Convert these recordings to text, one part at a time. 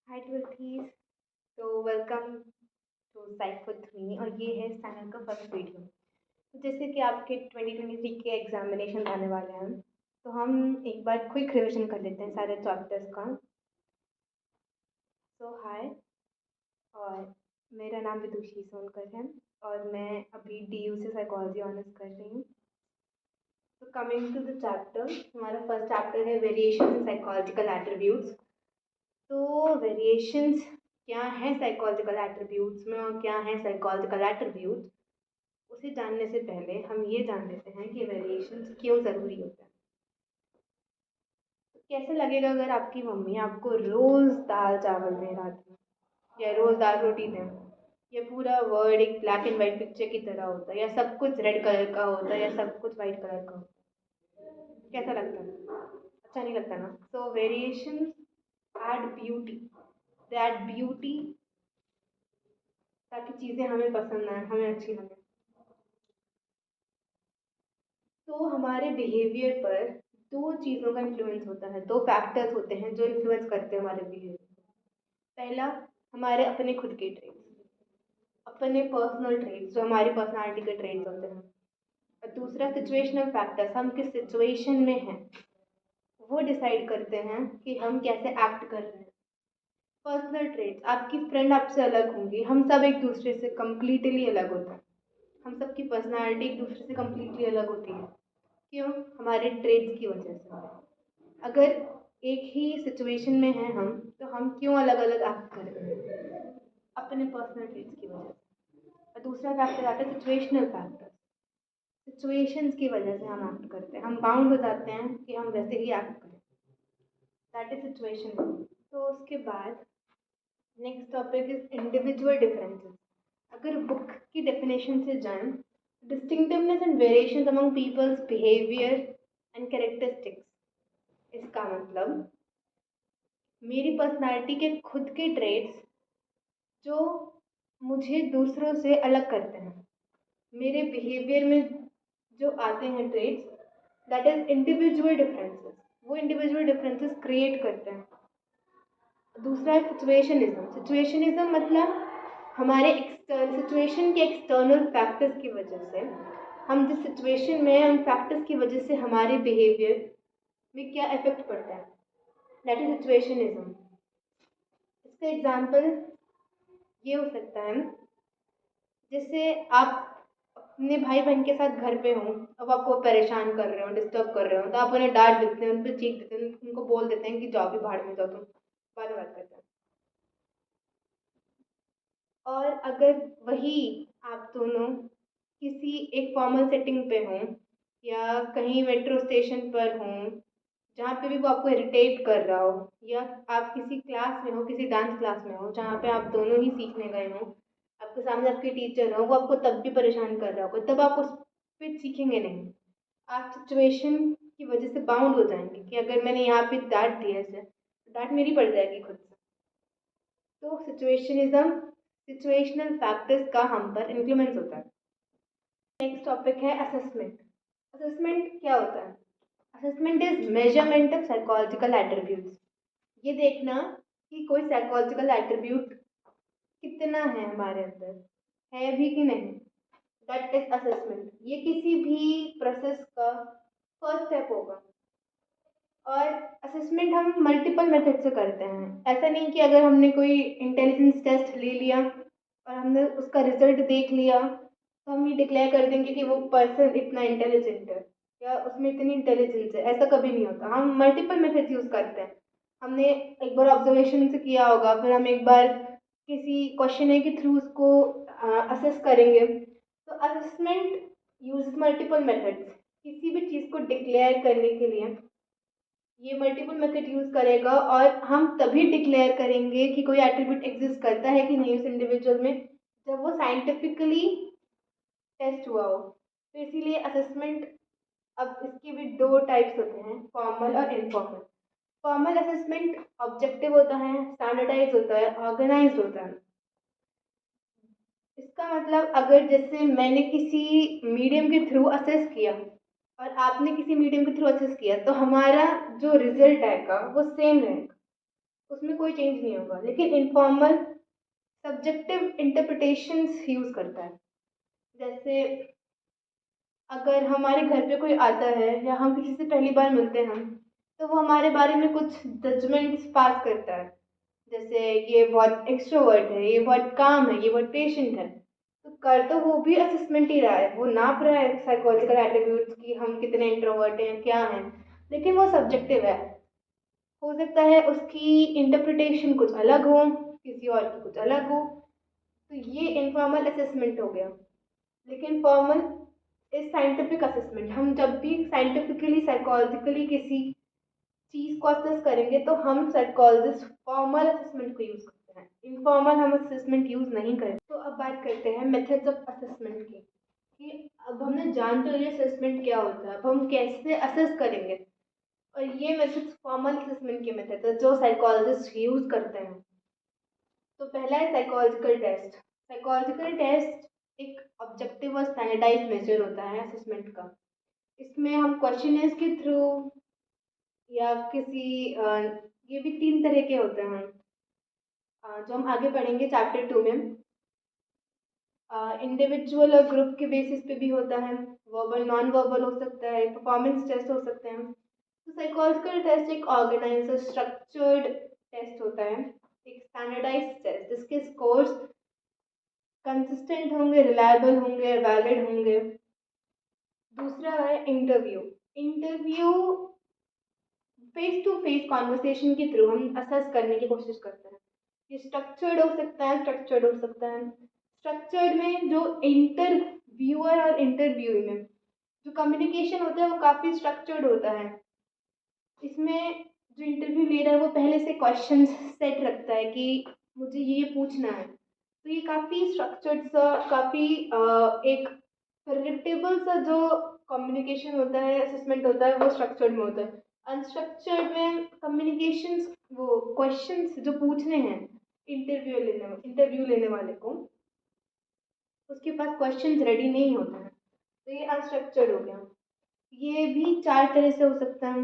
हाय twelfthies. तो welcome to psych with me और ये है इस चैनल का फर्स्ट वीडियो। तो जैसे कि आपके 2023 के एग्जामिनेशन आने वाले हैं, तो हम एक बार क्विक रिवीजन कर लेते हैं सारे चैप्टर्स का। सो हाय, और मेरा नाम विदुषी सोनकर है और मैं अभी DU से साइकोलॉजी ऑनर्स कर रही हूँ। तो कमिंग टू द चैप्टर, हमारा फर्स्ट चैप्टर है वेरिएशन इन साइकोलॉजिकल एट्रीब्यूट्स। तो वेरिएशंस क्या है साइकोलॉजिकल एट्रीब्यूट्स में और क्या है साइकोलॉजिकल एट्रीब्यूट्स, उसे जानने से पहले हम ये जान लेते हैं कि वेरिएशंस क्यों ज़रूरी होता है। तो कैसे लगेगा अगर आपकी मम्मी आपको रोज़ दाल चावल दें रात में, या रोज़ दाल रोटी दें, या पूरा वर्ड एक ब्लैक एंड वाइट पिक्चर की तरह होता है, या सब कुछ रेड कलर का होता है, या सब कुछ वाइट कलर का होता है। कैसा लगता है? अच्छा नहीं लगता ना। So variations add beauty, they add beauty, ताकि चीज़ें हमें पसंद आए, हमें अच्छी लगें। तो हमारे बिहेवियर पर दो चीज़ों का इन्फ्लुएंस होता है, दो फैक्टर्स होते हैं जो इन्फ्लुएंस करते हैं हमारे बिहेवियर। पहला, हमारे अपने खुद के ट्रेड्स, अपने पर्सनल ट्रेड्स जो हमारी पर्सनालिटी के ट्रेड्स होते हैं। और दूसरा, सिचुएशनल फैक्टर्स, हम किस सिचुएशन में हैं वो डिसाइड करते हैं कि हम कैसे एक्ट कर रहे हैं। पर्सनल ट्रेड्स, आपकी फ्रेंड आपसे अलग होंगी, हम सब एक दूसरे से कम्प्लीटली अलग होते हैं, हम सबकी पर्सनालिटी एक दूसरे से कम्प्लीटली अलग होती है। क्यों? हमारे ट्रेड्स की वजह से। अगर एक ही सिचुएशन में हैं हम, तो हम क्यों अलग अलग एक्ट कर रहे हैं? अपने पर्सनल ट्रेड्स की वजह से। और दूसरा फैक्टर आता है सिचुएशनल फैक्टर, सिचुएशंस की वजह से हम एक्ट करते हैं, हम बाउंड हो जाते हैं कि हम वैसे ही एक्ट करें। That is situation. तो उसके बाद next topic is individual differences. अगर बुक की डेफिनेशन से जाएं, distinctiveness and variations among peoples behaviour and characteristics. इसका मतलब मेरी पर्सनालिटी के खुद के ट्रेड्स जो मुझे दूसरों से अलग करते हैं, मेरे बिहेवियर में जो आते हैं traits, that is individual differences, वो इंडिविजुअल डिफरेंसेस क्रिएट करते हैं। दूसरा है सिचुएशनिज्म। सिचुएशनिज्म मतलब हमारे सिचुएशन के एक्सटर्नल फैक्टर्स की वजह से, हम जिस सिचुएशन में हैं उन फैक्टर्स की वजह से हमारे बिहेवियर में क्या इफेक्ट पड़ता है, दैट इज सिचुएशनिज्म। इसका एग्जाम्पल ये हो सकता है, जैसे आप अपने भाई बहन के साथ घर पे हों, अब आपको परेशान कर रहे हो, डिस्टर्ब कर रहे हो, तो आप उन्हें डांट देते हैं, उन पर चीख देते हैं, उनको बोल देते हैं कि जाओ भी भाड़ में जाओ, तुम बाद में बात करते हैं। और अगर वही आप दोनों किसी एक फॉर्मल सेटिंग पे हों, या कहीं मेट्रो स्टेशन पर हों, जहाँ पे भी वो आपको इरिटेट कर रहा हो, या आप किसी क्लास में हो, किसी डांस क्लास में हो जहाँ पे आप दोनों ही सीखने गए हो, आपके सामने आपके टीचर हो, वो आपको तब भी परेशान कर रहा होगा, तब आप उस पर सीखेंगे नहीं, आप सिचुएशन की वजह से बाउंड हो जाएंगे कि अगर मैंने यहाँ पे डांट दिया इसे, डांट मेरी पड़ जाएगी खुद से। तो सिचुएशनिज्म, सिचुएशनल फैक्टर्स का हम पर इन्फ्लुएंस होता है। नेक्स्ट टॉपिक है असेसमेंट। असेसमेंट क्या होता है? Assessment is measurement of psychological attributes. ये देखना कि कोई साइकोलॉजिकल एट्रीब्यूट कितना है हमारे अंदर, है भी कि नहीं, दैट इज असेसमेंट। ये किसी भी प्रोसेस का फर्स्ट स्टेप होगा। और असेसमेंट हम मल्टीपल मेथड से करते हैं। ऐसा नहीं कि अगर हमने कोई इंटेलिजेंस टेस्ट ले लिया और हमने उसका रिजल्ट देख लिया तो हम ये डिक्लेयर कर देंगे कि वो पर्सन इतना इंटेलिजेंट है या उसमें इतनी इंटेलिजेंस है। ऐसा कभी नहीं होता, हम मल्टीपल मेथड्स यूज़ करते हैं। हमने एक बार ऑब्जर्वेशन से किया होगा, फिर हम एक बार किसी क्वेश्चन के थ्रू उसको असेस करेंगे। तो असेसमेंट यूज मल्टीपल मेथड्स। किसी भी चीज़ को डिक्लेयर करने के लिए ये मल्टीपल मेथड यूज करेगा, और हम तभी डिक्लेयर करेंगे कि कोई एट्रीब्यूट एग्जिस्ट करता है कि नहीं उस इंडिविजुअल में, जब वो साइंटिफिकली टेस्ट हुआ हो। तो इसीलिए असेसमेंट, अब इसके भी दो टाइप्स होते हैं, फॉर्मल और इनफॉर्मल। फॉर्मल असेसमेंट ऑब्जेक्टिव होता है, स्टैंडर्डाइज होता है, ऑर्गेनाइज होता है। इसका मतलब अगर जैसे मैंने किसी मीडियम के थ्रू असेस किया और आपने किसी मीडियम के थ्रू असेस किया, तो हमारा जो रिजल्ट आएगा वो सेम रहेगा। उसमें कोई चेंज नहीं होगा। लेकिन इनफॉर्मल सब्जेक्टिव इंटरप्रिटेशंस यूज़ करता है। जैसे अगर हमारे घर पे कोई आता है या हम किसी से पहली बार मिलते हैं तो वो हमारे बारे में कुछ जजमेंट्स पास करता है। जैसे ये बहुत एक्सट्रोवर्ट है, ये बहुत काम है, ये बहुत पेशेंट है। तो कर तो वो भी असेसमेंट ही रहा है, वो नाप रहा है साइकोलॉजिकल एट्रीब्यूट्स की हम कितने इंट्रोवर्ट हैं क्या हैं, लेकिन वो सब्जेक्टिव है। हो सकता है उसकी इंटरप्रिटेशन कुछ अलग हो, किसी और की कुछ अलग हो। तो ये इनफॉर्मल असेसमेंट हो गया। लेकिन फॉर्मल इज साइंटिफिक असेसमेंट। हम जब भी साइंटिफिकली साइकोलॉजिकली किसी चीज़ को असेस करेंगे तो हम साइकोलॉजिस्ट फॉर्मल असेसमेंट को यूज़ करते हैं, इनफॉर्मल हम असेसमेंट यूज़ नहीं करें। तो अब बात करते हैं मेथड्स ऑफ असेसमेंट की, कि अब हमने जान तो लिया असेसमेंट क्या होता है, अब हम कैसे असेस करेंगे। और ये मेथड्स फॉर्मल असेसमेंट के मेथड है जो साइकोलॉजिस्ट यूज़ करते हैं। तो पहला है साइकोलॉजिकल टेस्ट। साइकोलॉजिकल टेस्ट एक ऑब्जेक्टिव और स्टैंडर्डाइज मेजर होता है असेसमेंट का। इसमें हम क्वेश्चनर्स के थ्रू या किसी ये भी 3 तरह के होते हैं जो हम आगे पढ़ेंगे चैप्टर 2 में। इंडिविजुअल और ग्रुप के बेसिस पे भी होता है, वर्बल नॉन वर्बल हो सकता है, परफॉर्मेंस टेस्ट हो सकते हैं। तो साइकोलॉजिकल टेस्ट एक ऑर्गेनाइज स्ट्रक्चर्ड टेस्ट होता है, एक स्टैंडर्डाइज टेस्ट जिसके स्कोर्स कंसिस्टेंट होंगे, रिलायबल होंगे, वैलिड होंगे। दूसरा है interview. Interview face to face conversation के थ्रू हम असेस करने की कोशिश करते हैं। ये स्ट्रक्चर्ड हो सकता है, स्ट्रक्चर्ड हो सकता है। स्ट्रक्चर्ड में जो इंटरव्यूअर और इंटरव्यू में जो कम्युनिकेशन होता है वो काफ़ी स्ट्रक्चर्ड होता है। इसमें जो इंटरव्यू ले रहा है वो पहले से क्वेश्चन सेट रखता है कि मुझे ये पूछना है। तो ये काफ़ी स्ट्रक्चर्ड सा, काफ़ी एक प्रेडिक्टेबल सा जो कम्युनिकेशन होता है, असेसमेंट होता है, वो स्ट्रक्चर्ड में होता है। अनस्ट्रक्चर्ड में कम्युनिकेशंस, वो क्वेश्चंस जो पूछने हैं इंटरव्यू लेने वाले को, उसके पास क्वेश्चंस रेडी नहीं होते हैं, तो ये अनस्ट्रक्चर्ड हो गया। ये भी 4 तरह से हो सकता है,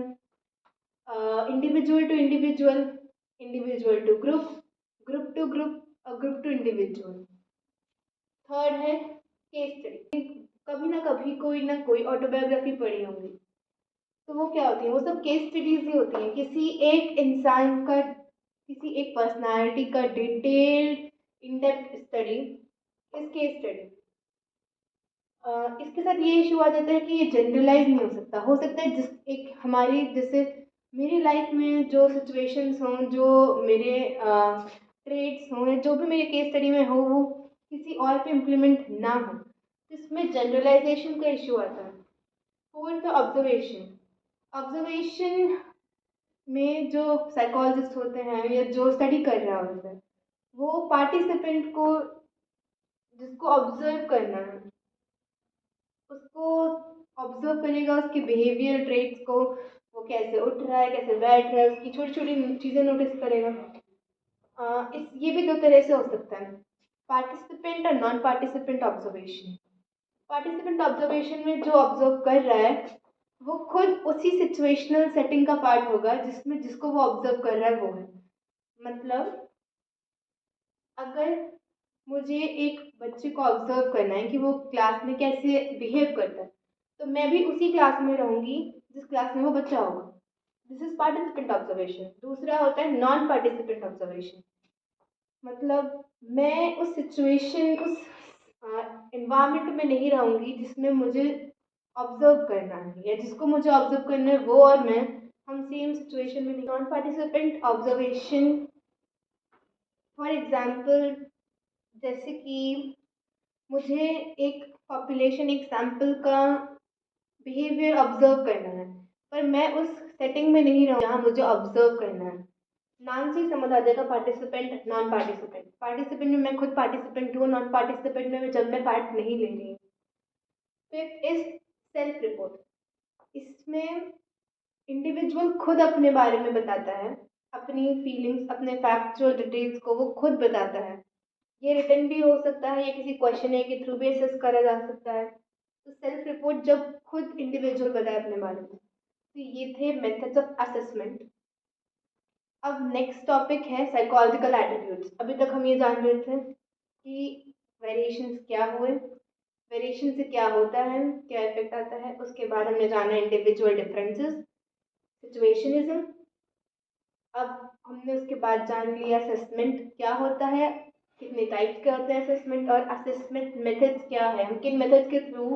individual to individual, individual to group, group to group और ग्रुप टू इंडिविजुअल। थर्ड है केस स्टडी। कभी ना कभी कोई ना कोई ऑटोबायोग्राफी पढ़ी होंगी, तो वो क्या होती है, वो सब केस स्टडीज ही होती हैं। किसी एक इंसान का, किसी एक पर्सनालिटी का डिटेल्ड इन डेप्थ स्टडी इस केस स्टडी। इसके साथ ये इशू आ जाता है कि ये जनरलाइज नहीं हो सकता है जिस एक हमारी, जैसे मेरी लाइफ में जो सिचुएशंस हों, जो मेरे ट्रेड्स हों, या जो भी मेरे केस स्टडी में हो वो किसी और पे इम्प्लीमेंट ना हो, इसमें जनरलाइजेशन का इशू आता है। Fourth observation. ऑब्जर्वेशन में जो साइकोलॉजिस्ट होते हैं या जो स्टडी कर रहा होता है वो पार्टिसिपेंट को, जिसको ऑब्जर्व करना है, उसको ऑब्जर्व करेगा, उसके बिहेवियर ट्रेट्स को, वो कैसे उठ रहा है, कैसे बैठ रहा है, उसकी छोटी छोटी चीज़ें नोटिस करेगा। इस ये भी 2 तरह से हो सकता है, पार्टिसिपेंट और non participant observation. Participant observation में जो ऑब्जर्व कर रहा है वो खुद उसी सिचुएशनल सेटिंग का पार्ट होगा जिसमें जिसको वो ऑब्जर्व कर रहा है वो है। मतलब अगर मुझे एक बच्चे को ऑब्जर्व करना है कि वो क्लास में कैसे बिहेव करता है, तो मैं भी उसी क्लास में रहूँगी जिस क्लास में वो बच्चा होगा। This is participant observation. दूसरा होता है नॉन पार्टिसिपेंट ऑब्जर्वेशन। मतलब मैं उस सिचुएशन, उस इन्वायरमेंट में नहीं रहूँगी जिसमें मुझे ऑब्जर्व करना है, या जिसको मुझे ऑब्जर्व करना है वो और मैं, हम सेम सिचुएशन में नहीं। Non participant observation for example, जैसे कि मुझे एक पॉपुलेशन, एक सैंपल का बिहेवियर ऑब्जर्व करना है, पर मैं उस सेटिंग में नहीं रहूँ जहाँ मुझे ऑब्जर्व करना है। नाम से ही समझ आ जाएगा पार्टिसिपेंट नॉन पार्टिसिपेंट। पार्टिसिपेंट में मैं खुद पार्टिसिपेंट हूँ, नॉन पार्टिसिपेंट में जब मैं पार्ट नहीं ले रही हूँ। Fifth is self report. इसमें इंडिविजुअल खुद अपने बारे में बताता है, अपनी फीलिंग्स, अपने फैक्चुअल डिटेल्स को वो खुद बताता है। ये रिटन भी हो सकता है या किसी क्वेश्चन के थ्रू भी असेस करा जा सकता है। तो सेल्फ रिपोर्ट जब खुद इंडिविजुअल बताए अपने बारे में। तो ये थे मेथड्स ऑफ असेसमेंट। अब नेक्स्ट टॉपिक है साइकोलॉजिकल एट्रीब्यूट्स। अभी तक हम ये जान रहे थे कि वेरिएशंस क्या हुए, वेरिएशन से क्या होता है, क्या इफेक्ट आता है। उसके बाद हमने जाना इंडिविजुअल डिफरेंसेस, सिचुएशनिज्म। अब हमने उसके बाद जान लिया असेसमेंट क्या होता है, कितने टाइप्स के होते हैं असेसमेंट, और असेसमेंट मेथड्स क्या है। हम किन मेथड्स के थ्रू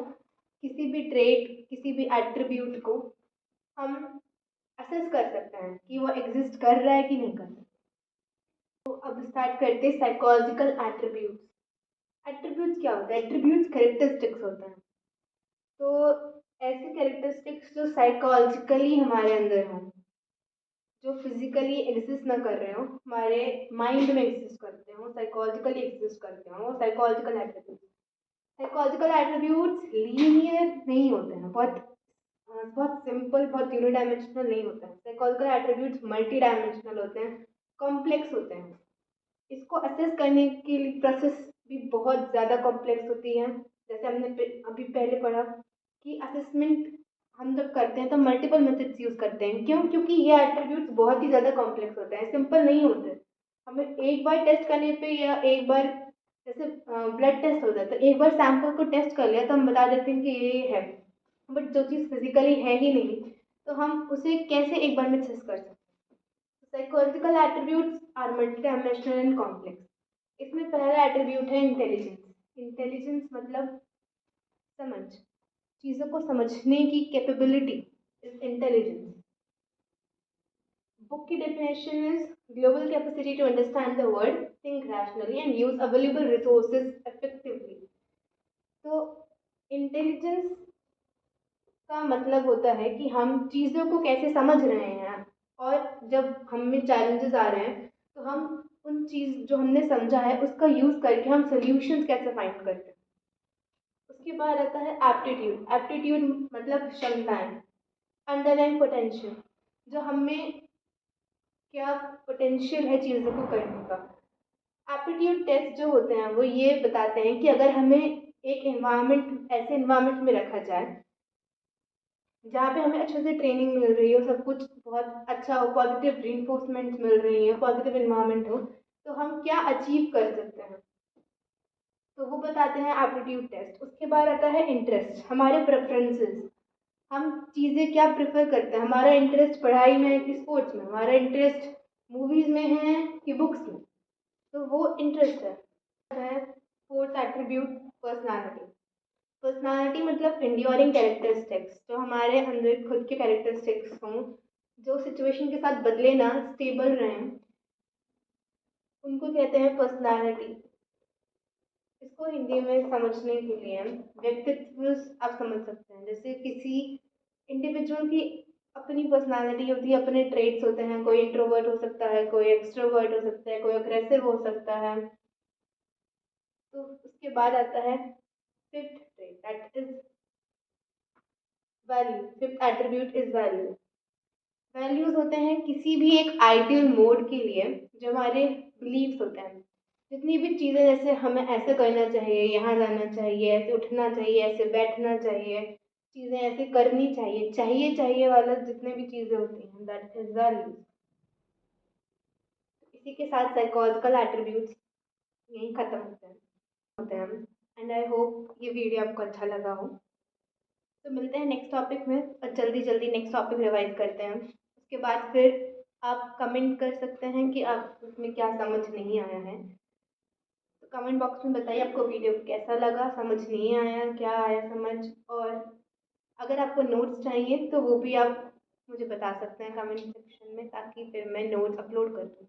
किसी भी ट्रेट, किसी भी एट्रीब्यूट को हम असेस कर सकते हैं कि वो एग्जिस्ट कर रहा है कि नहीं कर रहा। तो अब स्टार्ट करते हैं साइकोलॉजिकल एट्रीब्यूट्स। एट्रीब्यूट्स क्या होता है? एट्रीब्यूट्स कैरेक्टरिस्टिक्स होते हैं। तो ऐसे कैरेक्टरिस्टिक्स जो साइकोलॉजिकली हमारे अंदर हों, जो फिजिकली एग्जिस्ट ना कर रहे हो, हमारे माइंड में एग्जिस्ट करते हो, साइकोलॉजिकली एग्जिस्ट करते हो, वो psychological attributes. Psychological attributes linear नहीं होते हैं, बहुत सिंपल, बहुत यूनिडायमेंशनल नहीं होते हैं। साइकोलॉजिकल एट्रीब्यूट्स मल्टी डायमेंशनल होते हैं, कॉम्प्लेक्स होते हैं। इसको असेस करने की प्रोसेस भी बहुत ज़्यादा कॉम्प्लेक्स होती है। जैसे हमने अभी पहले पढ़ा कि असेसमेंट हम जब करते हैं तो मल्टीपल मेथड्स यूज़ करते हैं। क्यों? क्योंकि ये एट्रीब्यूट्स बहुत ही ज़्यादा कॉम्प्लेक्स होते हैं, सिंपल नहीं होते। हमें एक बार टेस्ट करने पे, या एक बार जैसे ब्लड टेस्ट होता है तो एक बार सैंपल को टेस्ट कर लिया तो हम बता देते हैं कि ये है, बट जो चीज़ फिजिकली है ही नहीं तो हम उसे कैसे एक बार में असेस कर सकते हैं। Psychological attributes are multidimensional and complex. इसमें पहला एट्रीब्यूट है इंटेलिजेंस। इंटेलिजेंस मतलब समझ, चीज़ों को समझने की कैपेबिलिटी इज इंटेलिजेंस। बुक की definition is global capacity to understand the world, think rationally and use available resources effectively. तो इंटेलिजेंस का मतलब होता है कि हम चीज़ों को कैसे समझ रहे हैं, और जब हम में चैलेंजेस आ रहे हैं तो हम उन चीज़ जो हमने समझा है उसका यूज़ करके हम सोल्यूशंस कैसे फाइंड करते हैं। उसके बाद आता है एप्टीट्यूड। एप्टीट्यूड मतलब क्षमताएं, अंडरलाइन पोटेंशियल, जो हमें क्या पोटेंशियल है चीज़ों को करने का। एप्टीट्यूड टेस्ट जो होते हैं वो ये बताते हैं कि अगर हमें एक इन्वायरमेंट, ऐसे इन्वायरमेंट में रखा जाए जहाँ पे हमें अच्छे से ट्रेनिंग मिल रही हो, सब कुछ बहुत अच्छा हो, पॉजिटिव रीइंफोर्समेंट मिल रही है, पॉजिटिव इन्वायरमेंट हो, तो हम क्या अचीव कर सकते हैं, तो वो बताते हैं एप्टीट्यूड टेस्ट। उसके बाद आता है इंटरेस्ट, हमारे प्रेफरेंसेस, हम चीज़ें क्या प्रेफर करते हैं। हमारा इंटरेस्ट पढ़ाई में है कि स्पोर्ट्स में, हमारा इंटरेस्ट मूवीज़ में है कि बुक्स में, तो वो इंटरेस्ट है। Fourth attribute personality. पर्सनालिटी मतलब इंड्योरिंग कैरेक्टरिस्टिक्स, जो हमारे अंदर खुद के कैरेक्टरिस्टिक्स हों, जो सिचुएशन के साथ बदले ना, स्टेबल रहें, उनको कहते हैं पर्सनालिटी। इसको हिंदी में समझने के लिए व्यक्तित्व आप समझ सकते हैं। जैसे किसी इंडिविजुअल की अपनी पर्सनालिटी होती है, अपने ट्रेट्स होते हैं। कोई इंट्रोवर्ट हो सकता है, कोई एक्सट्रोवर्ट हो सकता है, कोई अग्रेसिव हो सकता है। तो उसके बाद आता है fifth trait, that is value. Fifth attribute is value. Values होते हैं किसी भी एक आइडियल मोड के लिए, जो हमारे बिलीव्स होते हैं। जितनी भी चीज़ें, जैसे हमें ऐसे करना चाहिए, यहाँ जाना चाहिए, ऐसे उठना चाहिए, ऐसे बैठना चाहिए, चीज़ें ऐसे करनी चाहिए, चाहिए चाहिए वाला जितने भी चीज़ें होती हैं, दैट इज वैल्यूज। इसी के साथ साइकोलॉजिकल एट्रीब्यूट्स यहीं ख़त्म होते हैं। एंड आई होप ये वीडियो आपको अच्छा लगा हो। तो मिलते हैं नेक्स्ट टॉपिक में, और जल्दी जल्दी नेक्स्ट टॉपिक रिवाइज करते हैं। उसके बाद फिर आप कमेंट कर सकते हैं कि आप उसमें क्या समझ नहीं आया है। तो कमेंट बॉक्स में बताइए आपको वीडियो कैसा लगा, समझ नहीं आया, क्या आया समझ। और अगर आपको नोट्स चाहिए तो वो भी आप मुझे बता सकते हैं कमेंट सेक्शन में, ताकि फिर मैं नोट्स अपलोड कर दूँ।